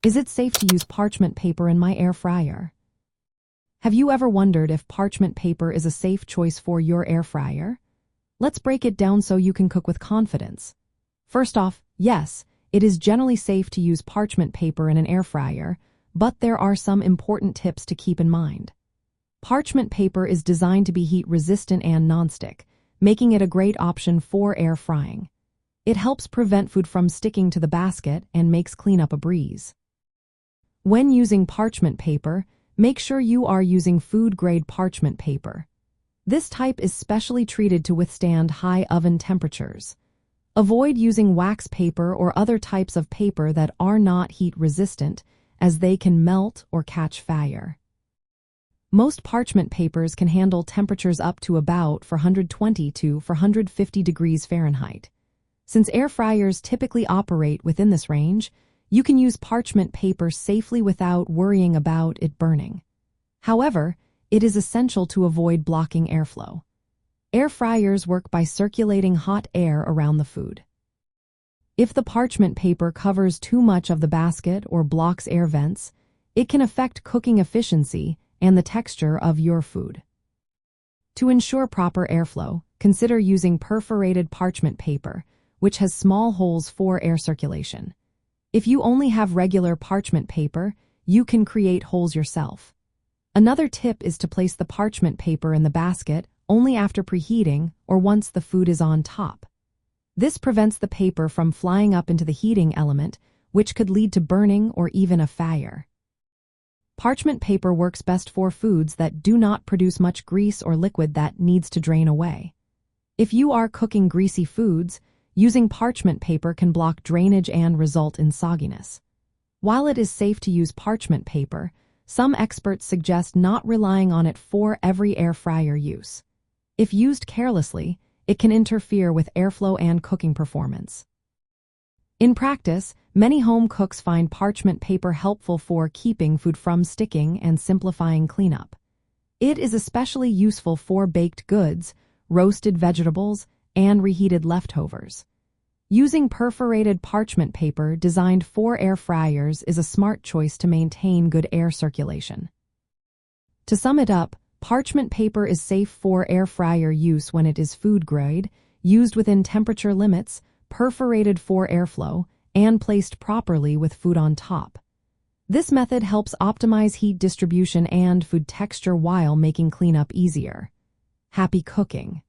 Is it safe to use parchment paper in my air fryer? Have you ever wondered if parchment paper is a safe choice for your air fryer? Let's break it down so you can cook with confidence. First off, yes, it is generally safe to use parchment paper in an air fryer, but there are some important tips to keep in mind. Parchment paper is designed to be heat-resistant and nonstick, making it a great option for air frying. It helps prevent food from sticking to the basket and makes cleanup a breeze. When using parchment paper, make sure you are using food-grade parchment paper. This type is specially treated to withstand high oven temperatures. Avoid using wax paper or other types of paper that are not heat-resistant, as they can melt or catch fire. Most parchment papers can handle temperatures up to about 420 to 450 degrees Fahrenheit. Since air fryers typically operate within this range, you can use parchment paper safely without worrying about it burning. However, it is essential to avoid blocking airflow. Air fryers work by circulating hot air around the food. If the parchment paper covers too much of the basket or blocks air vents, it can affect cooking efficiency and the texture of your food. To ensure proper airflow, consider using perforated parchment paper, which has small holes for air circulation. If you only have regular parchment paper, you can create holes yourself. Another tip is to place the parchment paper in the basket only after preheating or once the food is on top. This prevents the paper from flying up into the heating element, which could lead to burning or even a fire. Parchment paper works best for foods that do not produce much grease or liquid that needs to drain away. If you are cooking greasy foods, using parchment paper can block drainage and result in sogginess. While it is safe to use parchment paper, some experts suggest not relying on it for every air fryer use. If used carelessly, it can interfere with airflow and cooking performance. In practice, many home cooks find parchment paper helpful for keeping food from sticking and simplifying cleanup. It is especially useful for baked goods, roasted vegetables, and reheated leftovers. Using perforated parchment paper designed for air fryers is a smart choice to maintain good air circulation. To sum it up, parchment paper is safe for air fryer use when it is food grade, used within temperature limits, perforated for airflow, and placed properly with food on top. This method helps optimize heat distribution and food texture while making cleanup easier. Happy cooking!